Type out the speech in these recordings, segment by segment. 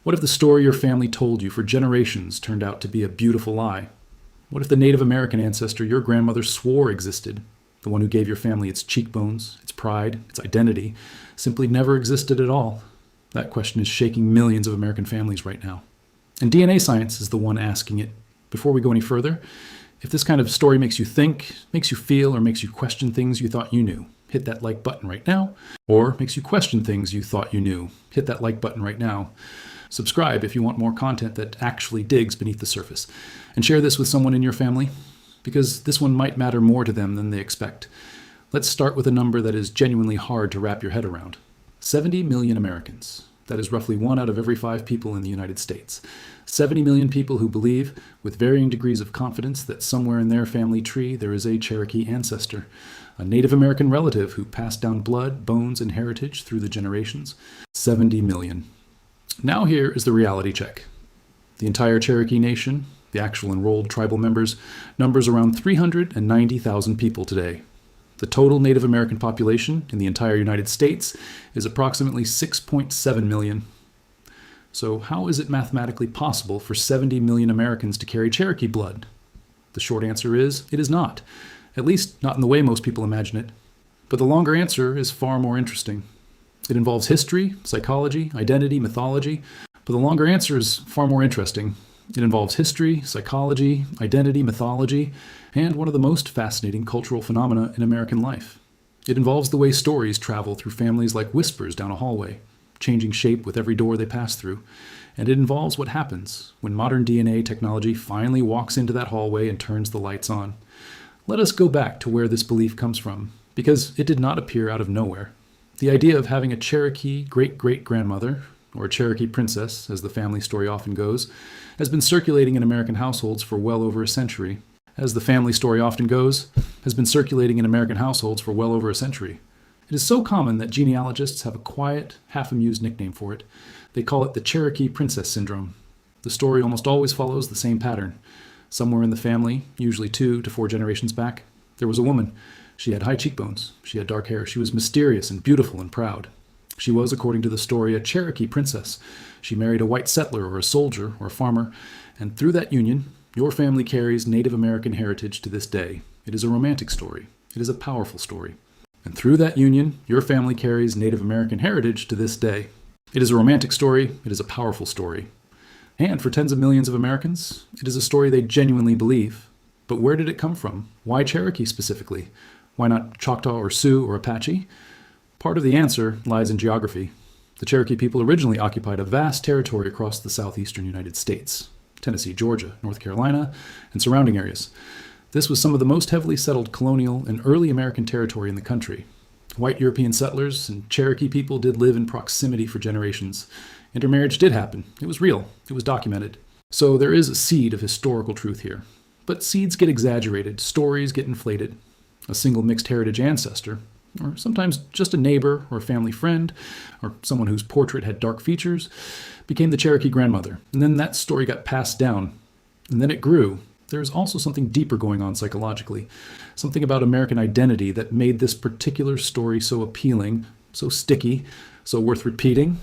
What if the story your family told you for generations turned out to be a beautiful lie? What if the Native American ancestor your grandmother swore existed, the one who gave your family its cheekbones, its pride, its identity, simply never existed at all? That question is shaking millions of American families right now. And DNA science is the one asking it. Before we go any further, if this kind of story makes you think, makes you feel, or makes you question things you thought you knew, hit that like button right now. Or makes you question things you thought you knew, hit that like button right now. Subscribe if you want more content that actually digs beneath the surface. And share this with someone in your family, because this one might matter more to them than they expect. Let's start with a number that is genuinely hard to wrap your head around. 70 million Americans. That is roughly 1 out of every 5 people in the United States. 70 million people who believe, with varying degrees of confidence, that somewhere in their family tree there is a Cherokee ancestor, a Native American relative who passed down blood, bones, and heritage through the generations. 70 million. Now here is the reality check. The entire Cherokee Nation, the actual enrolled tribal members, numbers around 390,000 people today. The total Native American population in the entire United States is approximately 6.7 million. So how is it mathematically possible for 70 million Americans to carry Cherokee blood? The short answer is, it is not. At least not in the way most people imagine it. But the longer answer is far more interesting. It involves history, psychology, identity, mythology. But the longer answer is far more interesting. It involves history, psychology, identity, mythology, and one of the most fascinating cultural phenomena in American life. It involves the way stories travel through families like whispers down a hallway, changing shape with every door they pass through. And it involves what happens when modern DNA technology finally walks into that hallway and turns the lights on. Let us go back to where this belief comes from, because it did not appear out of nowhere. The idea of having a Cherokee great-great-grandmother, or a Cherokee princess, as the family story often goes, has been circulating in American households for well over a century. As the family story often goes, has been circulating in American households for well over a century. It is so common that genealogists have a quiet, half-amused nickname for it. They call it the Cherokee Princess Syndrome. The story almost always follows the same pattern. Somewhere in the family, usually 2 to 4 generations back, there was a woman. She had high cheekbones. She had dark hair. She was mysterious and beautiful and proud. She was, according to the story, a Cherokee princess. She married a white settler or a soldier or a farmer, and through that union, your family carries Native American heritage to this day. It is a romantic story. It is a powerful story. And through that union, your family carries Native American heritage to this day. It is a romantic story. It is a powerful story. And for tens of millions of Americans, it is a story they genuinely believe. But where did it come from? Why Cherokee specifically? Why not Choctaw or Sioux or Apache? Part of the answer lies in geography. The Cherokee people originally occupied a vast territory across the southeastern United States, Tennessee, Georgia, North Carolina, and surrounding areas. This was some of the most heavily settled colonial and early American territory in the country. White European settlers and Cherokee people did live in proximity for generations. Intermarriage did happen. It was real. It was documented. So there is a seed of historical truth here. But seeds get exaggerated. Stories get inflated. A single mixed heritage ancestor, or sometimes just a neighbor or a family friend, or someone whose portrait had dark features, became the Cherokee grandmother. And then that story got passed down. And then it grew. There is also something deeper going on psychologically, something about American identity that made this particular story so appealing, so sticky, so worth repeating.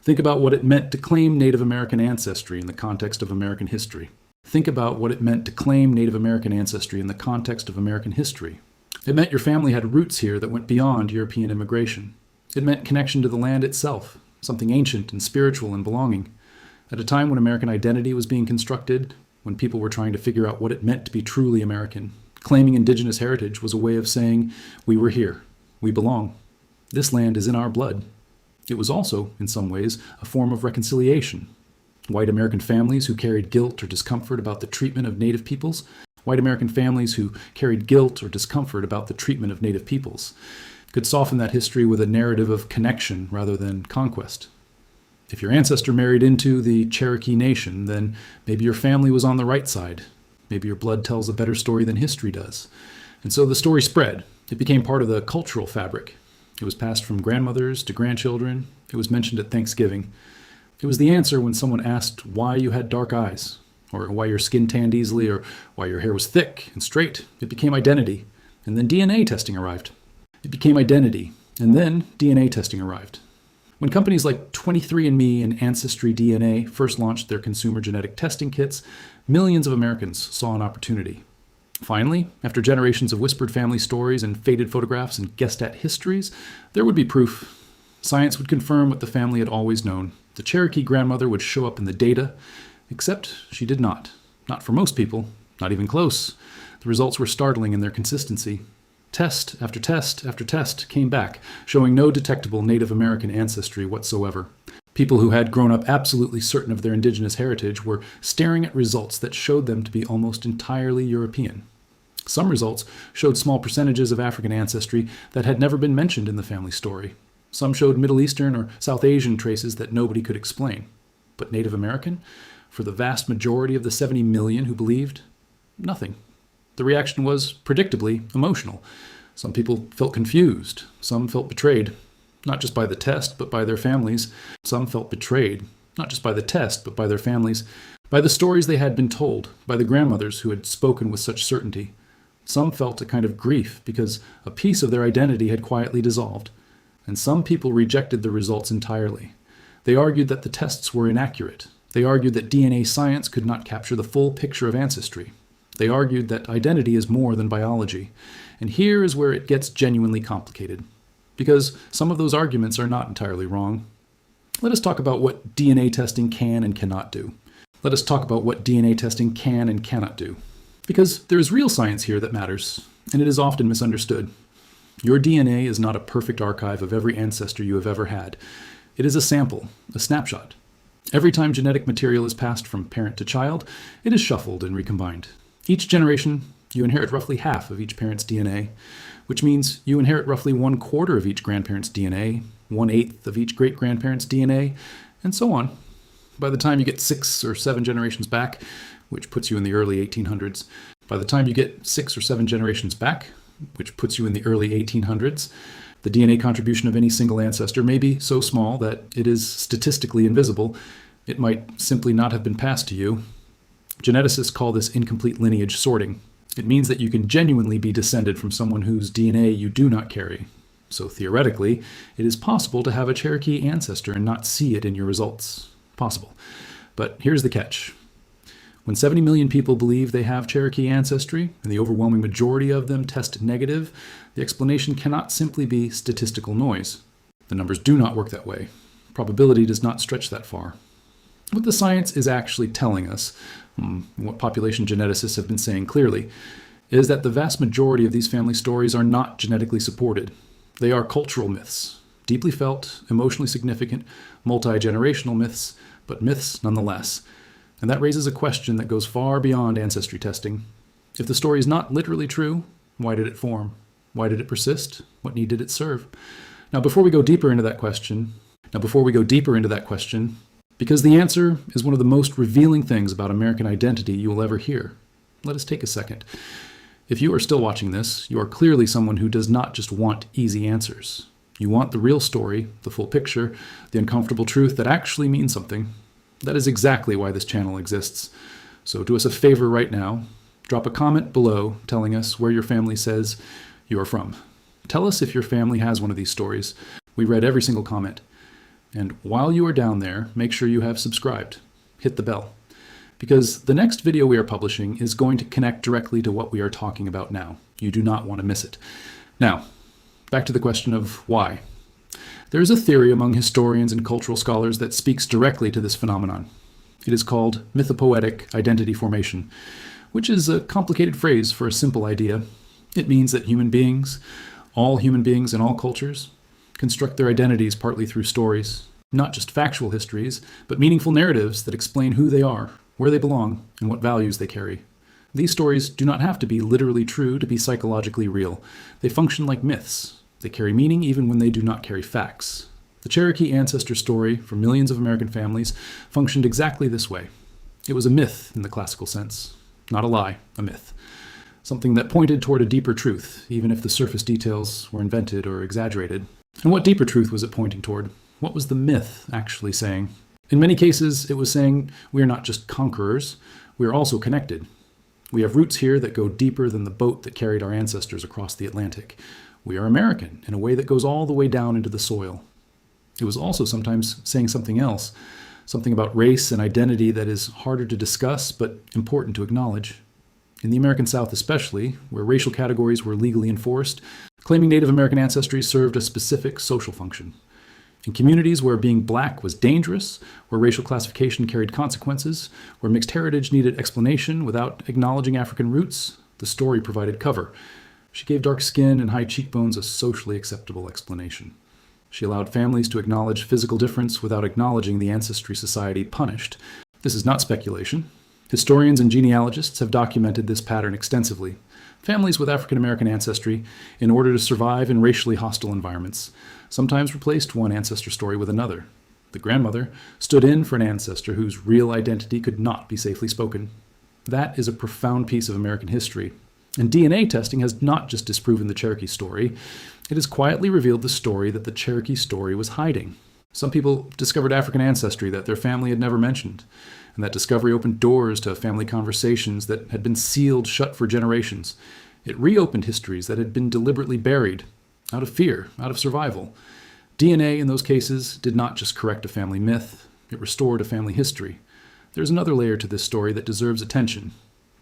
Think about what it meant to claim Native American ancestry in the context of American history. Think about what it meant to claim Native American ancestry in the context of American history. It meant your family had roots here that went beyond European immigration. It meant connection to the land itself, something ancient and spiritual and belonging. At a time when American identity was being constructed, when people were trying to figure out what it meant to be truly American, claiming Indigenous heritage was a way of saying, we were here, we belong. This land is in our blood. It was also, in some ways, a form of reconciliation. White American families who carried guilt or discomfort about the treatment of Native peoples, white American families who carried guilt or discomfort about the treatment of Native peoples, could soften that history with a narrative of connection rather than conquest. If your ancestor married into the Cherokee Nation, then maybe your family was on the right side. Maybe your blood tells a better story than history does. And so the story spread. It became part of the cultural fabric. It was passed from grandmothers to grandchildren. It was mentioned at Thanksgiving. It was the answer when someone asked why you had dark eyes, or why your skin tanned easily, or why your hair was thick and straight. It became identity. And then DNA testing arrived. It became identity. And then DNA testing arrived. When companies like 23andMe and Ancestry DNA first launched their consumer genetic testing kits, millions of Americans saw an opportunity. Finally, after generations of whispered family stories and faded photographs and guessed-at histories, there would be proof. Science would confirm what the family had always known. The Cherokee grandmother would show up in the data, except she did not. Not for most people, not even close. The results were startling in their consistency. Test after test after test came back, showing no detectable Native American ancestry whatsoever. People who had grown up absolutely certain of their indigenous heritage were staring at results that showed them to be almost entirely European. Some results showed small percentages of African ancestry that had never been mentioned in the family story. Some showed Middle Eastern or South Asian traces that nobody could explain. But Native American? For the vast majority of the 70 million who believed, nothing. The reaction was, predictably, emotional. Some people felt confused. Some felt betrayed, not just by the test, but by their families. Some felt betrayed, not just by the test, but by their families, by the stories they had been told, by the grandmothers who had spoken with such certainty. Some felt a kind of grief because a piece of their identity had quietly dissolved. And some people rejected the results entirely. They argued that the tests were inaccurate. They argued that DNA science could not capture the full picture of ancestry. They argued that identity is more than biology. And here is where it gets genuinely complicated, because some of those arguments are not entirely wrong. Let us talk about what DNA testing can and cannot do. Let us talk about what DNA testing can and cannot do. Because there is real science here that matters, and it is often misunderstood. Your DNA is not a perfect archive of every ancestor you have ever had. It is a sample, a snapshot. Every time genetic material is passed from parent to child, it is shuffled and recombined. Each generation, you inherit roughly half of each parent's DNA, which means you inherit roughly 1/4 of each grandparent's DNA, 1/8 of each great-grandparent's DNA, and so on. By the time you get 6 or 7 generations back, which puts you in the early 1800s, by the time you get 6 or 7 generations back, which puts you in the early 1800s, the DNA contribution of any single ancestor may be so small that it is statistically invisible. It might simply not have been passed to you. Geneticists call this incomplete lineage sorting. It means that you can genuinely be descended from someone whose DNA you do not carry. So theoretically, it is possible to have a Cherokee ancestor and not see it in your results. Possible. But here's the catch. When 70 million people believe they have Cherokee ancestry, and the overwhelming majority of them test negative, the explanation cannot simply be statistical noise. The numbers do not work that way. Probability does not stretch that far. What the science is actually telling us, what population geneticists have been saying clearly, is that the vast majority of these family stories are not genetically supported. They are cultural myths, deeply felt, emotionally significant, multi-generational myths, but myths nonetheless. And that raises a question that goes far beyond ancestry testing. If the story is not literally true, why did it form? Why did it persist? What need did it serve? Now, before we go deeper into that question, because the answer is one of the most revealing things about American identity you will ever hear, let us take a second. If you are still watching this, you are clearly someone who does not just want easy answers. You want the real story, the full picture, the uncomfortable truth that actually means something. That is exactly why this channel exists. So do us a favor right now. Drop a comment below telling us where your family says you are from. Tell us if your family has one of these stories. We read every single comment. And while you are down there, make sure you have subscribed. Hit the bell. Because the next video we are publishing is going to connect directly to what we are talking about now. You do not want to miss it. Now, back to the question of why. There is a theory among historians and cultural scholars that speaks directly to this phenomenon. It is called mythopoetic identity formation, which is a complicated phrase for a simple idea. It means that human beings in all cultures, construct their identities partly through stories, not just factual histories, but meaningful narratives that explain who they are, where they belong, and what values they carry. These stories do not have to be literally true to be psychologically real. They function like myths. They carry meaning even when they do not carry facts. The Cherokee ancestor story for millions of American families functioned exactly this way. It was a myth in the classical sense. Not a lie, a myth. Something that pointed toward a deeper truth, even if the surface details were invented or exaggerated. And what deeper truth was it pointing toward? What was the myth actually saying? In many cases, it was saying we are not just conquerors, we are also connected. We have roots here that go deeper than the boat that carried our ancestors across the Atlantic. We are American in a way that goes all the way down into the soil. It was also sometimes saying something else, something about race and identity that is harder to discuss but important to acknowledge. In the American South especially, where racial categories were legally enforced, claiming Native American ancestry served a specific social function. In communities where being black was dangerous, where racial classification carried consequences, where mixed heritage needed explanation without acknowledging African roots, the story provided cover. She gave dark skin and high cheekbones a socially acceptable explanation. She allowed families to acknowledge physical difference without acknowledging the ancestry society punished. This is not speculation. Historians and genealogists have documented this pattern extensively. Families with African American ancestry, in order to survive in racially hostile environments, sometimes replaced one ancestor story with another. The grandmother stood in for an ancestor whose real identity could not be safely spoken. That is a profound piece of American history. And DNA testing has not just disproven the Cherokee story, it has quietly revealed the story that the Cherokee story was hiding. Some people discovered African ancestry that their family had never mentioned, and that discovery opened doors to family conversations that had been sealed shut for generations. It reopened histories that had been deliberately buried, out of fear, out of survival. DNA in those cases did not just correct a family myth, it restored a family history. There's another layer to this story that deserves attention,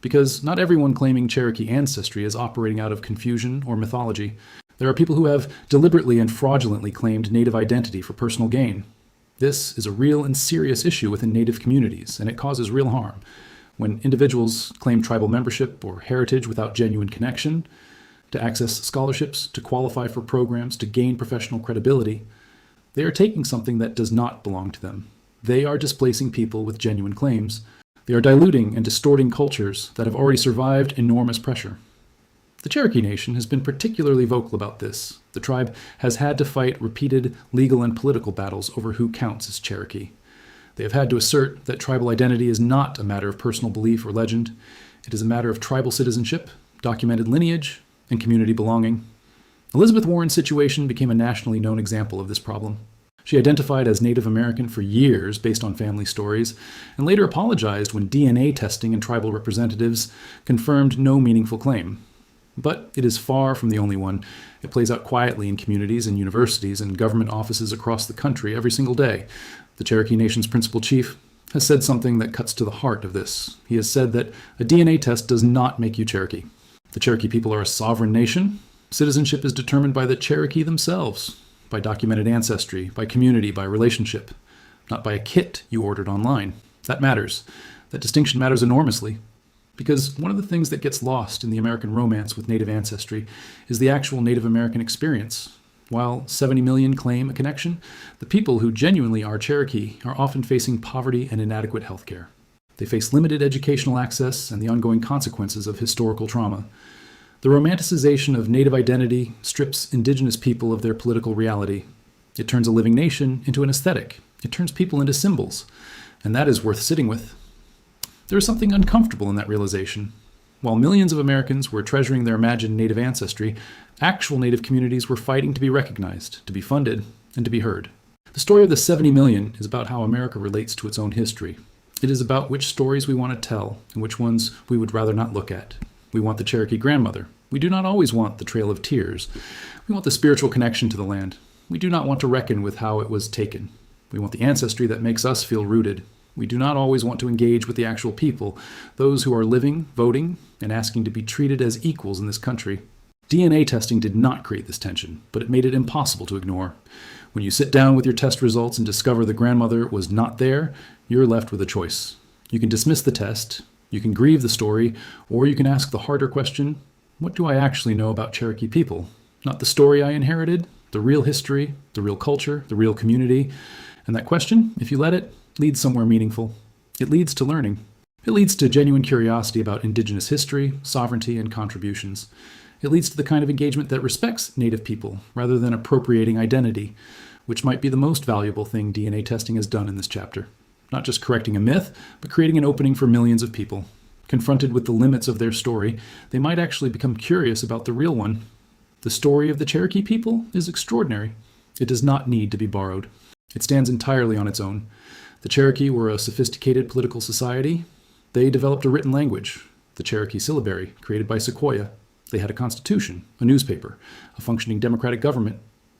because not everyone claiming Cherokee ancestry is operating out of confusion or mythology. There are people who have deliberately and fraudulently claimed Native identity for personal gain. This is a real and serious issue within Native communities, and it causes real harm. When individuals claim tribal membership or heritage without genuine connection, to access scholarships, to qualify for programs, to gain professional credibility, they are taking something that does not belong to them. They are displacing people with genuine claims. They are diluting and distorting cultures that have already survived enormous pressure. The Cherokee Nation has been particularly vocal about this. The tribe has had to fight repeated legal and political battles over who counts as Cherokee. They have had to assert that tribal identity is not a matter of personal belief or legend. It is a matter of tribal citizenship, documented lineage, and community belonging. Elizabeth Warren's situation became a nationally known example of this problem. She identified as Native American for years based on family stories, and later apologized when DNA testing and tribal representatives confirmed no meaningful claim. But it is far from the only one. It plays out quietly in communities and universities and government offices across the country every single day. The Cherokee Nation's principal chief has said something that cuts to the heart of this. He has said that a DNA test does not make you Cherokee. The Cherokee people are a sovereign nation. Citizenship is determined by the Cherokee themselves, by documented ancestry, by community, by relationship, not by a kit you ordered online. That matters. That distinction matters enormously. Because one of the things that gets lost in the American romance with Native ancestry is the actual Native American experience. While 70 million claim a connection, the people who genuinely are Cherokee are often facing poverty and inadequate health care. They face limited educational access and the ongoing consequences of historical trauma. The romanticization of Native identity strips Indigenous people of their political reality. It turns a living nation into an aesthetic. It turns people into symbols. And that is worth sitting with. There is something uncomfortable in that realization. While millions of Americans were treasuring their imagined Native ancestry, actual Native communities were fighting to be recognized, to be funded, and to be heard. The story of the 70 million is about how America relates to its own history. It is about which stories we want to tell and which ones we would rather not look at. We want the Cherokee grandmother. We do not always want the Trail of Tears. We want the spiritual connection to the land. We do not want to reckon with how it was taken. We want the ancestry that makes us feel rooted. We do not always want to engage with the actual people, those who are living, voting, and asking to be treated as equals in this country. DNA testing did not create this tension, but it made it impossible to ignore. When you sit down with your test results and discover the grandmother was not there, you're left with a choice. You can dismiss the test, you can grieve the story, or you can ask the harder question, what do I actually know about Cherokee people? Not the story I inherited, the real history, the real culture, the real community. And that question, if you let it, leads somewhere meaningful. It leads to learning. It leads to genuine curiosity about Indigenous history, sovereignty, and contributions. It leads to the kind of engagement that respects Native people rather than appropriating identity, which might be the most valuable thing DNA testing has done in this chapter. Not just correcting a myth, but creating an opening for millions of people. Confronted with the limits of their story, they might actually become curious about the real one. The story of the Cherokee people is extraordinary. It does not need to be borrowed. It stands entirely on its own. The Cherokee were a sophisticated political society. They developed a written language, the Cherokee syllabary, created by Sequoyah. They had a constitution, a newspaper, a functioning democratic government.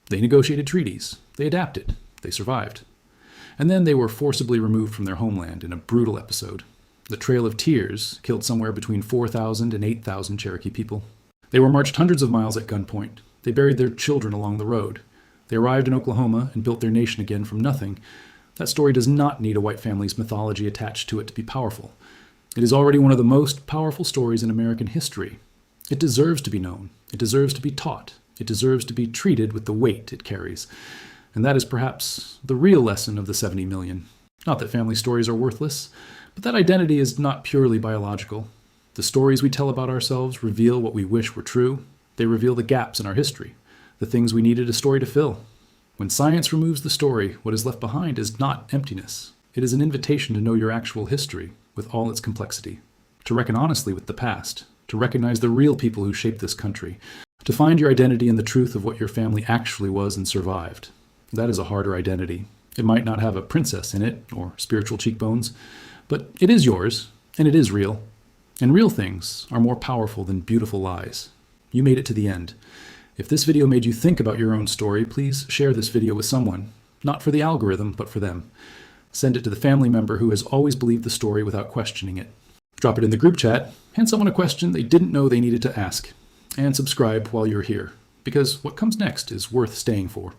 They negotiated treaties. They adapted. They survived. And then they were forcibly removed from their homeland in a brutal episode. The Trail of Tears killed somewhere between 4,000 and 8,000 Cherokee people. They were marched hundreds of miles at gunpoint. They buried their children along the road. They arrived in Oklahoma and built their nation again from nothing. That story does not need a white family's mythology attached to it to be powerful. It is already one of the most powerful stories in American history. It deserves to be known. It deserves to be taught. It deserves to be treated with the weight it carries. And that is perhaps the real lesson of the 70 million. Not that family stories are worthless, but that identity is not purely biological. The stories we tell about ourselves reveal what we wish were true. They reveal the gaps in our history, the things we needed a story to fill. When science removes the story, what is left behind is not emptiness. It is an invitation to know your actual history with all its complexity, to reckon honestly with the past, to recognize the real people who shaped this country, to find your identity in the truth of what your family actually was and survived. That is a harder identity. It might not have a princess in it or spiritual cheekbones, but it is yours, and it is real. And real things are more powerful than beautiful lies. You made it to the end. If this video made you think about your own story, please share this video with someone. Not for the algorithm, but for them. Send it to the family member who has always believed the story without questioning it. Drop it in the group chat, hand someone a question they didn't know they needed to ask. And subscribe while you're here, because what comes next is worth staying for.